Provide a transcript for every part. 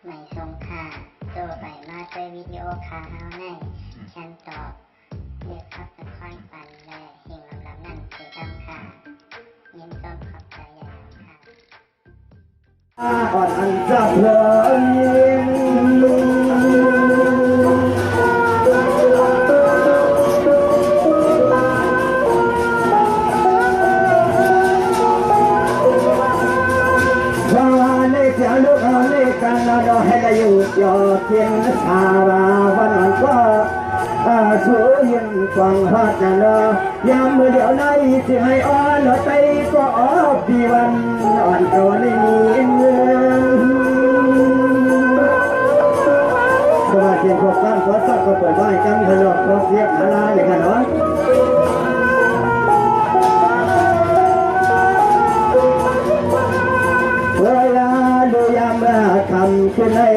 ไม่ทรงค่าตัวใบมาด้วยวิดีโอคาเฮาในฉันตอบเรียกขับเป็นค่อยปันและหิ่งลำนั่นคือดำค่ะยินต้นขอบใจใหญ่ค่ะอ่อนอันจะเพลินเราให้ได้อยู่ยอดเทียนสาราวันนั้นก็สวยยิ่งกว่างฮอดนะเนาะยามเมื่อเดี๋ยวไหนสิให้อ่อนไปก็ปีวันอ่อนก็ไม่มีเงินสวัสดีพวกท่านขอสักก็เปิดไว้กันถนนครบเรียบนาลาเลยค่ะเนาะคำขึ้นให้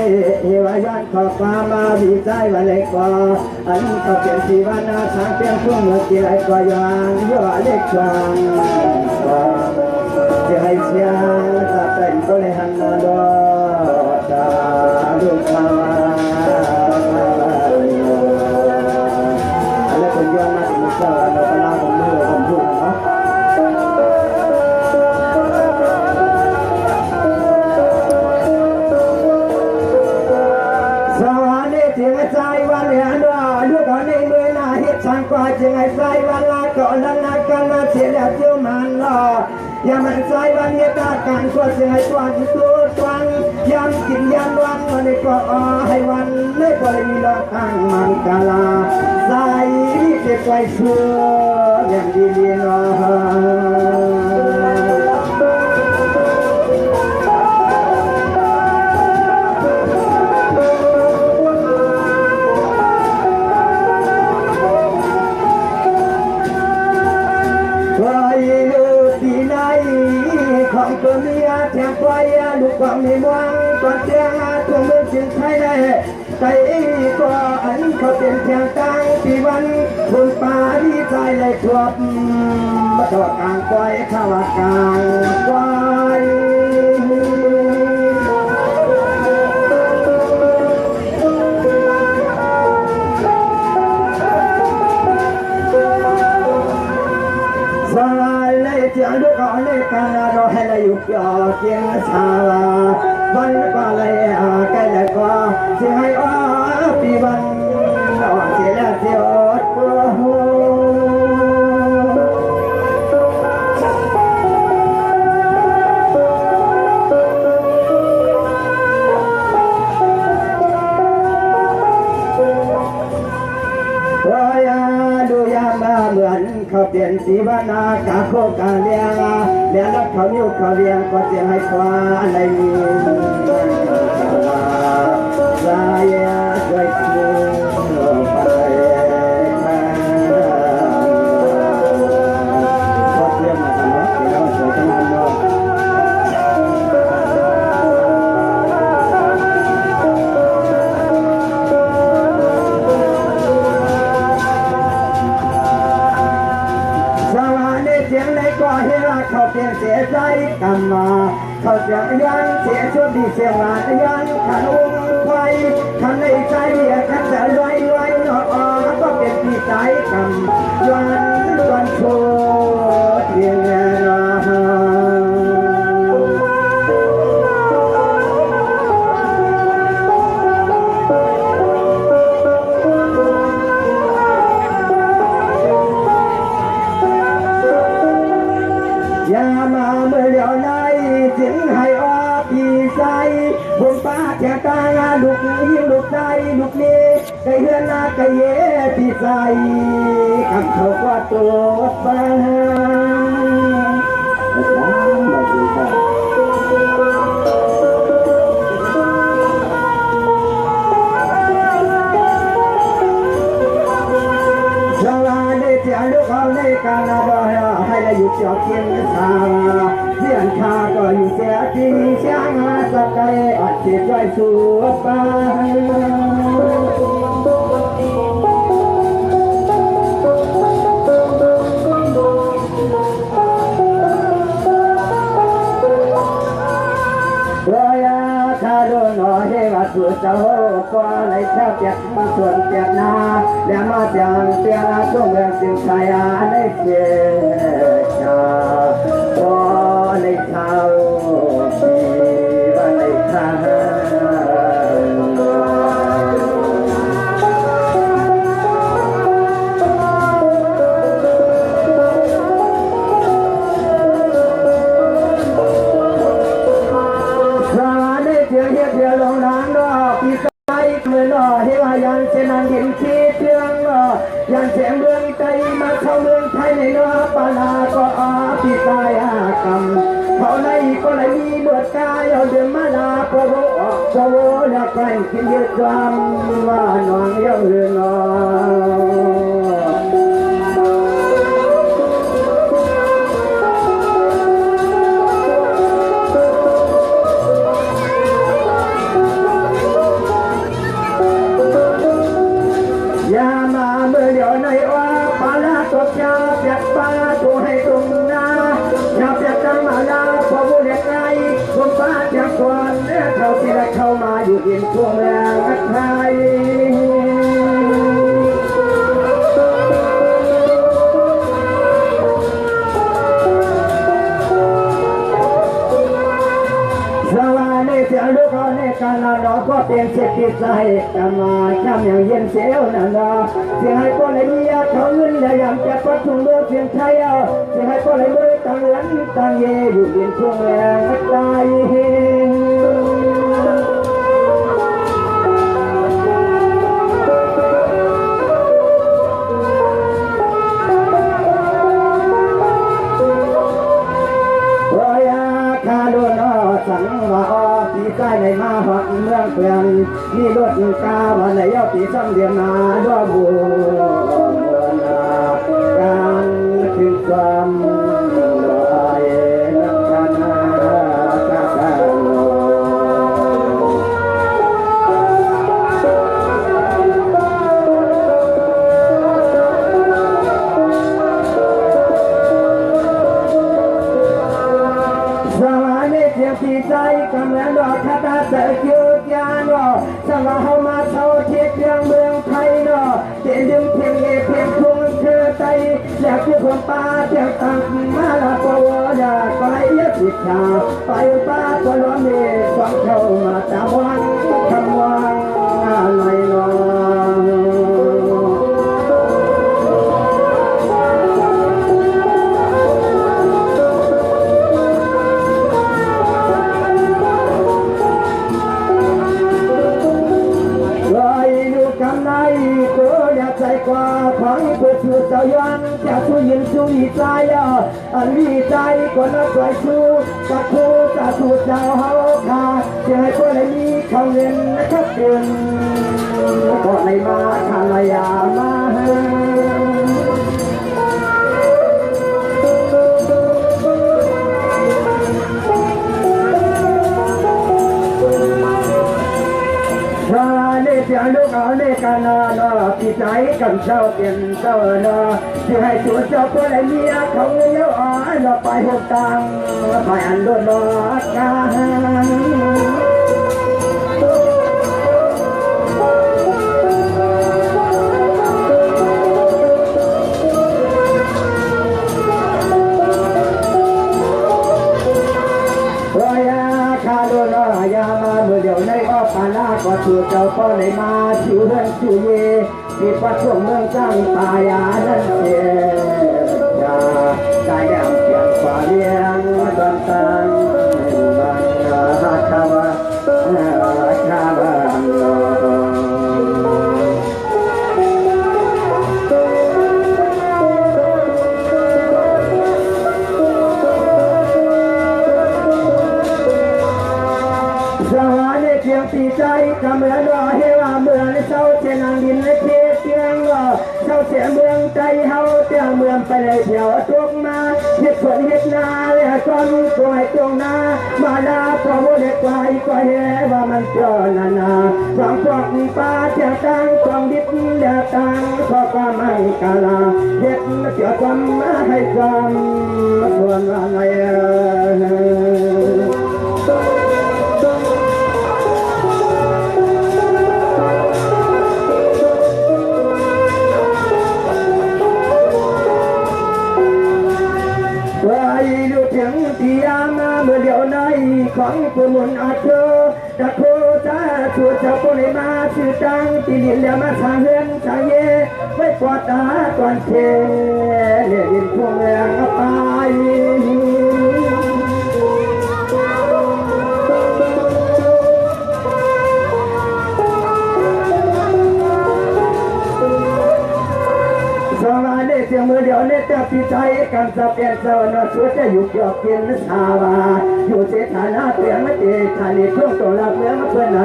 วายันขอความมาดีใจวันเล็กกว่าอันก็เป็นสีวันนาทางเพียงช่วงเมื่อกี้ไรก็ยังยั่วเล็กกว่าจะให้เสียงตาเป็นก็เลยหันมาดอตาดูข่าวอะไรคนย้อนมาถึงเช้าเราก็ลาผมมือผมพูดเนาะใจวันเหนือหน้าลูกเอาในมือหน้าเฮ็ดช่างกว่าจึงให้ใจวันลาก่อนแล้วนัดกันมาเสียแล้วเที่ยวมันรออย่ามันใจวันเฮ็ดตากันกว่าจึงให้ตวันตัวตวันย้ำกินย้ำวันวันนี้ก็ให้วันไม่พอได้มีดอกข้างมันกาลาใจเก็บไว้เชื่ออย่างดีๆเนาะของตัวเมียแทงไฟลูกความมีมวงตอนเที่ยงตัวมือจึงใช้ได้ใจก็อันเขาเป็นเพียงตั้งปีวันคุณป่าดีใจเลยครับมาต่อกลางควายข้าวกลางควายเสียงลูกเอาในการเราให้เราอยู่ยอเกียงสาลาวันก็เลยใกล้แล้วก็สิให้ปีวันเสียแล้วเสียอดเหมือนเขาเปลี่ยนสีวานากาโคกาเลียงเลียรักเขานิ้วเขาเลียงก็จะให้ควาอะไรมีสายสวยสวยไปก็เทียมมากันเนาะแล้วสวยขนาดเนาะเขาเปลี่ยนเสียใจกันมาเขาเสียยันเสียชุดดีเสียงานยันขันวงไฟขันในใจเดียขันจะรวยรวยหนอก็เป็นที่ใจกันยันวันโชว์เทียนนาอย่ามาเมื่อเดียวไหนถึงให้ปีใจผมป้าแก่ตางาลูกยิ้มลูกใจลูกนี้ไก่เฮือนนาไก่เย่ปีใจคำเขาก็ตัวฟ้าในการนาดอยให้เราอยู่เจียวเกียงสาเพียงชาก็อยู่เสียทีเสียงาสกายอัดเสียใจสู้ไปรอย คาโดนอเฮวาสุเจ้าก็ในแค่เปียกมาส่วนเปียกนาและมาเสียงเปียกช่วงเมืองสิงชายาในเกียชาก็ในชาวปีวันในชาเฮวายันเสนันเห็นชีเทืองยันเสียงเมืองใจมาเข้าเมืองไทยในเนื้อปานาก็อาปิตายกรรมเขาในก็เลยมีเลือดกายเอาเดินมาลาโปโวโปโวและแกล้งกินเยอะจำว่าน้องเยอะเลยน้องอย่ามาเมื่อเดี๋ยวในว่าปาลาตกยาเปียกปาตัวให้ตรงนาอย่าเปียกจังมาลาพอผู้เด็กไงคนฟ้าจะก่อนเนื้อเขาที่ได้เข้ามาอยู่ดินทั่วแรงไทยเสียงลูกเขาในการนอนก็เป็นเศรษฐีใจแต่มาช้ำอย่างเย็นเสียวนั่นนะเสียให้พ่อเลยมีเขาเงินและยังจะปัดทุ่งเมืองเสียงไทยเสียให้พ่อเลยมือตั้งเหลือนตั้งเย่อยู่ดินช่วงแรงใจสังวาปีใต้ในมาหอดเมืองเปลี่ยนมีรถกาวันไหนย่อปีซ้ำเดียมนาด้วยบัวนาการถึงความลอยนักการกาการที่ใจกำลังรอคาตาเสือคิวยานอสว่าเฮามาเท่าเทียบเพียงเมืองไทยนอเตียนดึงเพียงเพียงทุ่งเธอใจอยากคือคนป้าเทียงตังมาลาปวดาไปยติชาไปป้าก็ร้อนเดือดฟังเข้ามาตาวันคำวังอะไรนอใจกว่าของเพื่อชูเจ้ายันจะสู้ยินสู้อีใจอันวิใจก็นักไว้สู้กับคู่กับสู้เจ้าเฮาขาจะให้คนไหนมีเขาเงินนะครับเกินก็ในมาขานายามาเสียงลูกเอาในการนอนพี่ใจกันเจ้าเปลี่ยนเจ้านอที่ให้สูญเจ้าคนไหนเมียเขาเงี้ยวอ่อนเราไปหกตังไปอันโดนนอกาเดี๋ยวในอ้อปาลาก็ถูกเจ้าก็เลยมาชิวเรื่องชิวเย่ที่ปัดช่วงเมืองจ้างตายานั่นเสียยาใจแดงเสียงฝ่าเลี้ยงดอนตันบังอาคาวะคาบังปีใจกำลังรอเฮว่าเมืองเศร้าเจนังดินและเทเสียงเศร้าเสียเมืองใจเฮาเจ้าเมืองไปเลยเที่ยวตกมาเฮ็ดฝนเฮ็ดนาและก้อนกล้วยตรงนามาลาพอโมเด็กไว้ก็เห็นว่ามันเจอนานาฟังพวกป้าเที่ยวตังกองดิบเดือดตังพอความไม่กาลาเฮ็ดเกี่ยวความให้ความส่วนอะไร ผู้มุนอาเธอตะโคจ้าชูเจ้าปุริมาชื่อจังปีนินเดียมาสางเฮือนสางเย่ไม่ปวดตาก่อนเทเลี้ยงพวงเมืองไปสวัสดีเสียงมือเดียวเนี่ยจะพิจัยกันจะเปลี่ยนเจ้าหน้าช่วยจะอยู่เกี่ยวกินสาวาอยู่เสียฐานะเปลี่ยนไม่ดีฐานีช่วงตัวหลักเมืองเพื่อนน่ะ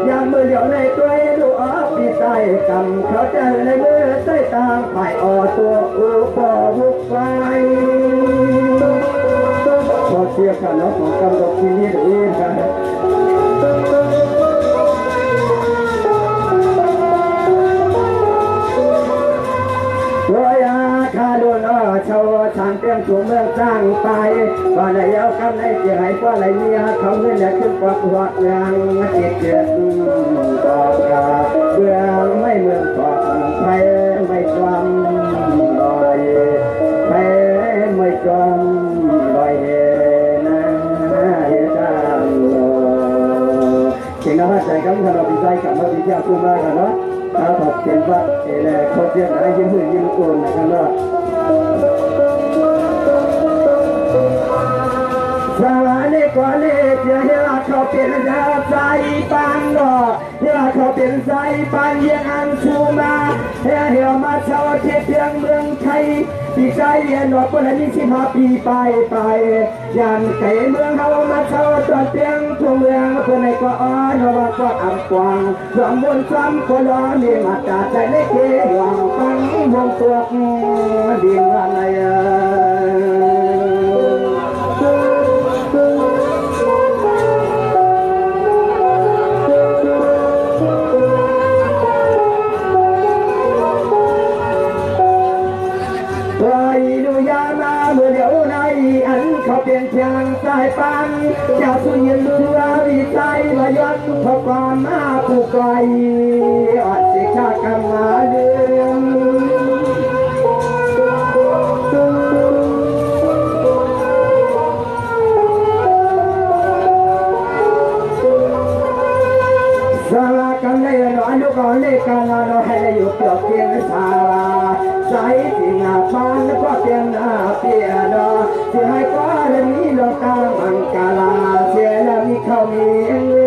อย่างมือเดียวในตัวดูออกพิจัยกำเขาจะในมือใส่ตามฝ่ายออตัวอุปบุกไฟพอเสียกันแล้วของกำดกที่นี่ดีกันคาดูนอชาวช่างเตรียมตัวเมืองสร้างไปว่าในเย้าคำในเจียให้ว่าในเมียเขาเงินเนี่ยขึ้นกว่าหัวเมืองจิตเกิดตอกกาเมืองไม่เมืองตอกไปไม่จอมลอยไปไม่จอมลอยนะเฮตังสิ่งนั้นใจกันถ้าเราดีใจกับเราดีใจสู้มากกันเนาะถ้าถอดเขียนว่าเขาเรียกอะไรยิ้มหื่นยิ้มโกนนะครับว่าสวัสดีกว่านี้เดี๋ยวเขาเป็นยาใจปันดอกเดี๋ยวเขาเป็นใจปันยังอันชูมาเดี๋ยวมาเช่าเทียบเทียงเมืองไทยปีใจเรียนดอกคนละ25 ปีไปยันไก่เมืองเขามาเช่าตอนเตียงทั่วเมืองคนในก็อ้อนว่าก็อับกวางรวมบนซ้ำคนร้อนมีมาตาใจเล็กเกี่ยวฟังวงตัวดินวันไหนเขาเป็นเพียงสายปันจะสู้ยืนเรือวิจัยมาย้อนพบความมาผู้ไกลอัดสิชากรรมาเดือนสารกันเลยหนอนุกรเลยกันเราให้อยู่เกี่ยวเพียงสาราใจที่งาปานก็เพียงหน้าเปียดอที่ให้ก็และมีโลกามังกาลาเสียแล้วมีเขามีเงิ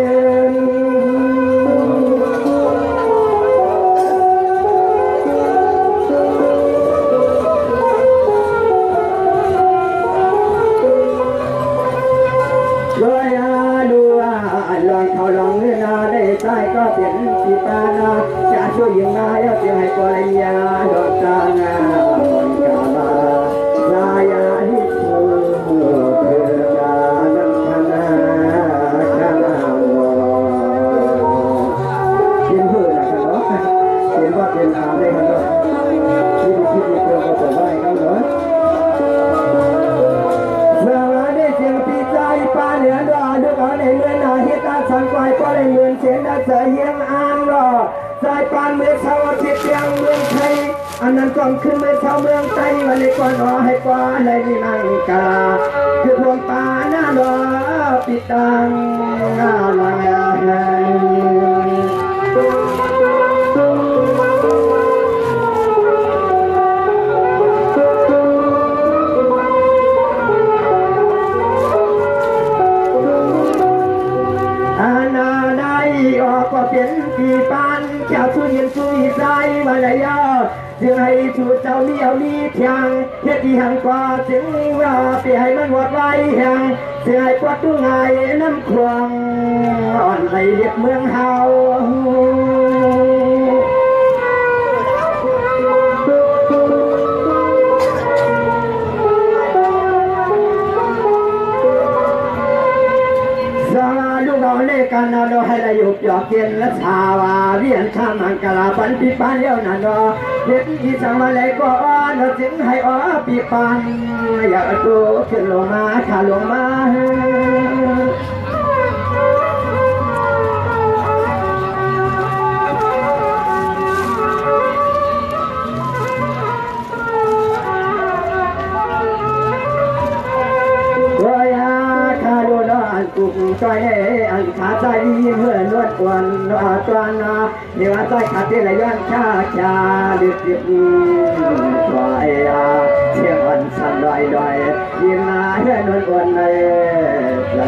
นด้วยดูลองเขาลองเนื้อนาได้ใจก็เปลี่ยนสีตานาจะช่วยยังไงจะให้ก็เลยยาดอกจานามังกาลาลายาฮิตเป็นอาได้ครับเนาะที่คิดมีเพื่อนก็จะไหวกันเนาะเมื่อวานได้เสียงปีใจป้าเหนือดอดูก่อนในเมืองนาฮิตาสังไกก็ได้เมืองเสียงได้เสียงอ่านรอสายปานเมื่อเช้าทิศเสียงเมืองไทยอันนั้นก่อนขึ้นเมื่อเช้าเมืองไทยวันนี้ก่อนรอให้กว่าในนินังกาคือพวงป่าหน้าดอปิดตังหน้าลายก็เป็นปีปานเจ้าช่วยยินช่วยใจมาเลยจึงให้ชูเจ้ามีเอามีเพียงเฮ็ดที่หังกว่าจึงว่าไปให้มันหมดไว้แห่งจึงให้ปวดตู้ไงน้ำควงอ่อนให้เรียบเมืองเฮากันเราให้เราอยู่ยอเกียนและชาวาเวียนข้ามังกลาปันปีปันเลี้ยวนั่นเราเด็กที่สังมาเลยก็เราจึงให้อ้อปีปันอยากตัวขึ้นลงมาขาลงมาก็ อยอันขาใจยิ้มเมื่อนวดกวนตวนเดี๋ยวใจขาดที่ไหลย้อนชาชาดึกดึกคอยเสียงอ่อนสั่นลอยลอยยิ้มมาเมื่อนวดกวนในใจ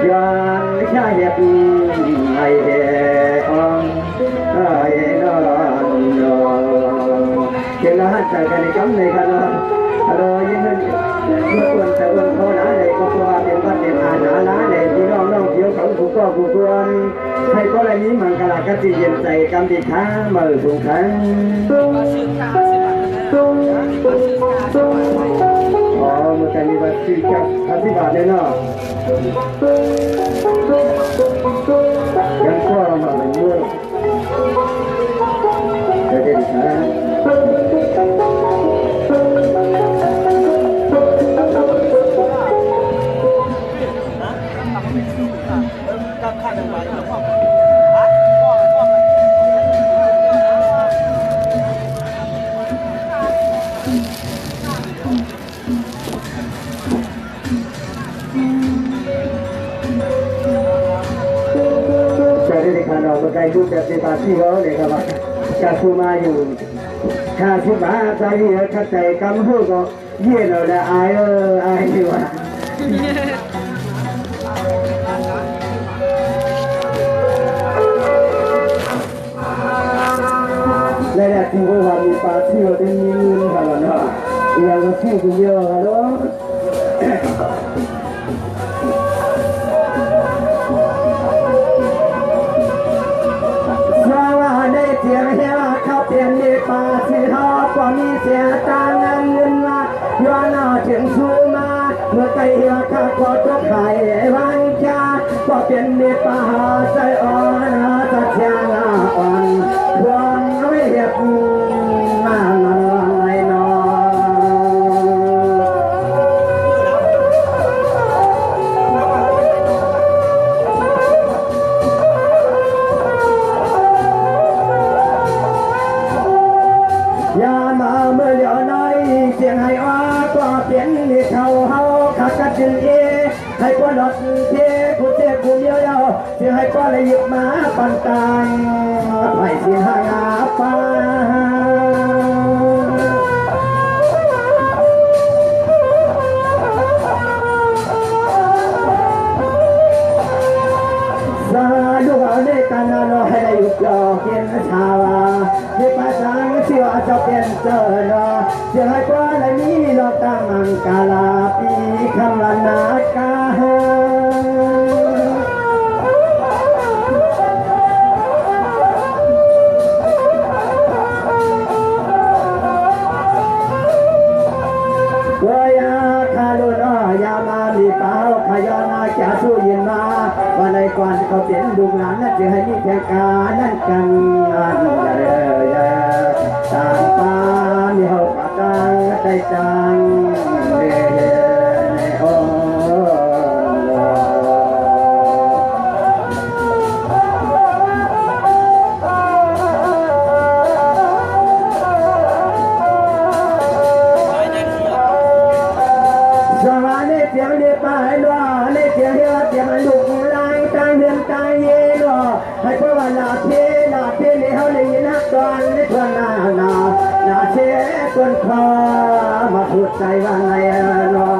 ย้อนชาเย็บไอ้องไอ้นอนเกี่ยวกับหันใจกันในกำในกันเรายิ่งเมื่อวันแต่วันเขาหนาเลยก็ตัวเป็นวัดเป็นอาหนาหนาเลยพี่น้องน้องเกี่ยวของผู้ก็ผู้ควรให้ก็อะไรนี้มันกระกระติเย็นใจกำดีค้ามือสูงขันอ๋อมันจะมีบัตรซื้อกับ50 บาทเลยเนาะยังก็มาเป็นมือจะได้ดีค้าใจดูแต่เป็นตาที่เขาเลยครับจะคูมาอยู่ข้าชิบาใจเหี้ยข้าใจกำหูก็เยี่ยเราได้อายดีว่าและแรกที่เขาว่ามีปาที่เราเป็นมีเงินครับเนาะอย่างก็ที่คุณเยอะครับเนาะเสียเฮียเขาเปลี่ยนในป่าที่เขาก็มีเสียตาเงินเงินมาย้อนเอาถึงชูมาเมื่อไกลเฮียข้าก็ตกไข่วันจ้าก็เปลี่ยนในป่าใจอ่อนตะเชียงอ่อนดวงไม่เรียบมาหน่อยนอยามาเมื่อเดี๋ยวน้อยเสียงให้ว่าก็เปลี่ยนในเขาเฮาขัดกันจึงให้ก็หลดเทกูเทกูเดียวเสียงให้ก็เลยหยิบมาปันตายไปเสียงหางาฟ้าลูกเอาได้กันเราให้ได้หยุดรอเพียงชาวาที่ภาษาเชื่อจะเป็นเจอรอเชื่อให้กว่าในนี้เราตั้งมังกาลาปีคำลานากาวยามามีเปล่าขยานาจะสู้ยินมาวันในก่อนเขาเป็นลูกหลานนั่นจะให้มีแข่งการนั่นกันอันต่างป้ามีเขาปะตังใจจังโอ้เสียงเดียบายล้อในเสียงเฮียเสียงลูกลายตายเดือนตายเย่ล้อให้พวกว่าลาเทในเขาเลยนักตอนในทวนนาเชคนคอมาพูดใจว่าไงล้อ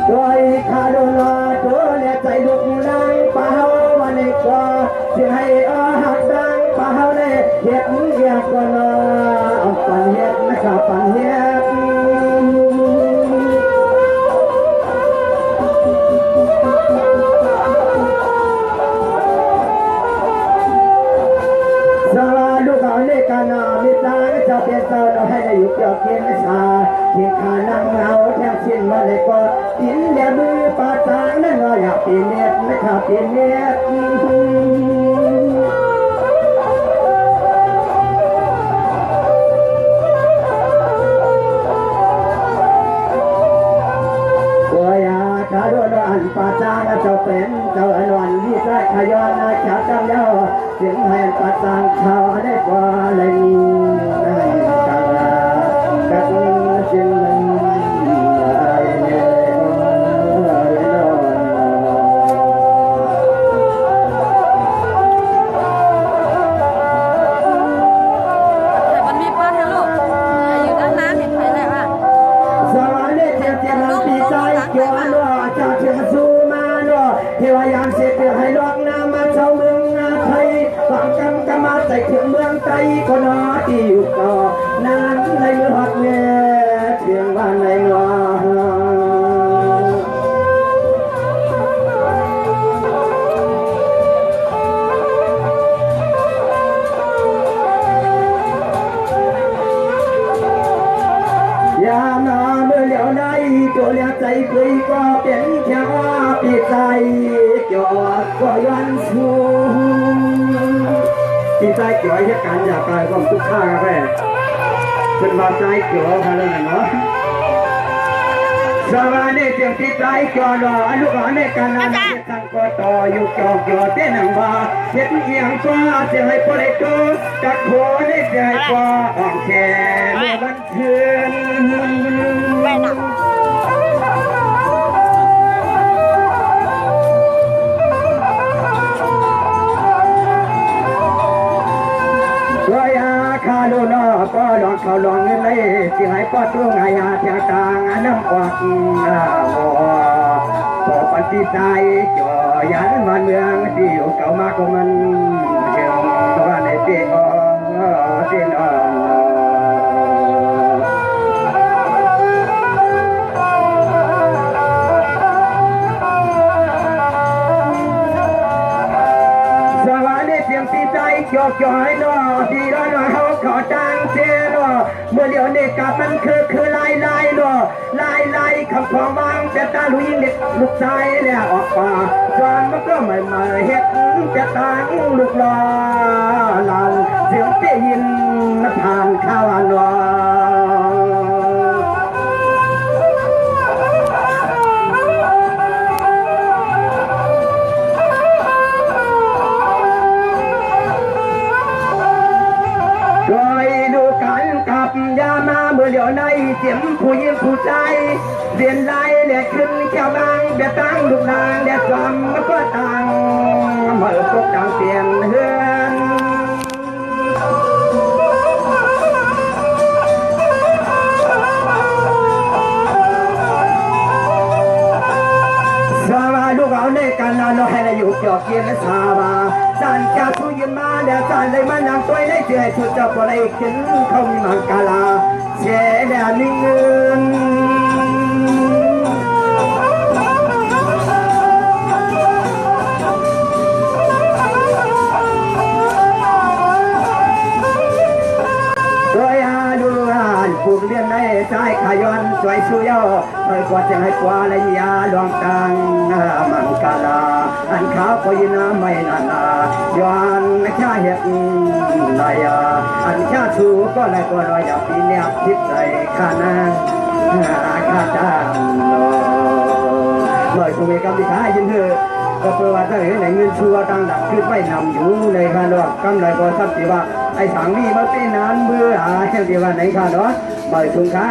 ตัวอีขาโดนล้อตัวเนี่ยใจลูกลายเปล่าในกว่าจะให้หักดังเปล่าได้เห็ดเรียกว่าปันเห็ดนะครับปันเห็ดสวัสดีครับในการมีตาจะเป็นเจ้าเราให้ได้อยู่เกี่ยวกินชาที่ขานั่งเอาแทบสิ้นมาเลยก็กินเดี๋ยวมือปาจางนั่นเราอยากปีเน็ตนะครับปีเน็ตขาโดนอันปาจางเจ้าเป็นเจ้าอันวันที่ใต้ขยอนจากเจ้าเย้าเสียงแห่งปาจางข ใจก็นอที่อยู่ก่อนานในเมื่อหักเมียเพียงบ้านในนอยามาเมื่อเหลียวในตัวเลี้ยใจเคยก็เป็นแค่ว่าปีใจจอดก็ยันสูงปีใจเกี่ยวเหตุการณ์อยากกายความทุกข์ข้าแม่เป็นว่าใจเกี่ยวกันเลยเนาะสวัสดีเสียงปีใจเกี่ยวรอลูกหลานในการนั้นทั้งก็ต่ออยู่เกี่ยวเกี่ยวเต้นหนังบ่าเห็นเอียงก็เสียให้พอได้ตัวจัดหัวได้เสียกว่าอ่อนแขนเมื่อวันคืนก็ยาคาโลนอก็ลองเขาลองเงินเลยสิให้ป้อตัวงายาเทียงต่างน้ำออกพอปฏิใจจ่อยันมันเมืองที่อยู่เก่ามากกว่ามันเชียงว่าในเตี้ยเตี้ยเกี่ยวเกี่ยวให้นอดีแล้วนอเขาขอจังเชนอเมื่อเดี๋ยวนี้กับมันคือลายนอลายคำของวางแต่ตาลุยเด็กลูกชายแล้วออกป่าจอนมันก็ไม่มาเฮ็ดแต่ตาลูกลอลานเสียงเตี้ยยินผ่านข้าวนอยามาเมื่อเหลียวในเสียงผู้หญิงผู้ชายเรียนไล่เรียขึ้นแค่บางเดี๋ยวตั้งลูกนางเดี๋ยวจอมมันก็ต่างเมื่อพบต่างเปลี่ยนเฮือนสาวลูกเอาในกันนอนให้เราอยู่เกี่ยวเกียนสาวสันจะสู้ยืนมาเดี๋ยวสันเลยมันนางตัวได้เจอชุดจับอะไรขึ้นเขามีมังกาลาเสียแล้วนิ่งเงินตัวอาดูผูกเลียนได้ใจขย้อนสวยสุยอเอ้ยกว่าจะให้กว่าเลยยาดวงตังมังกาลาอันขาวก็ยินไม่นานาย้อนข้าเห็ดลายอันข้าชูก็เลยก็ลอยอยากปีเนียบทิพย์ใจข้านาข้าจ้าเมื่อคุยกับพี่ชายยินเถอะก็เพื่อว่าถ้าเห็นเงินชัวตั้งดักขึ้นไม่นำอยู่ในข้าดอกกำไรก็ทรัพย์สิว่าไอ้สังนี่มาเป็นนานเบื่อเช่นที่ว่าไหนข้าดอกเมื่อคุยข้า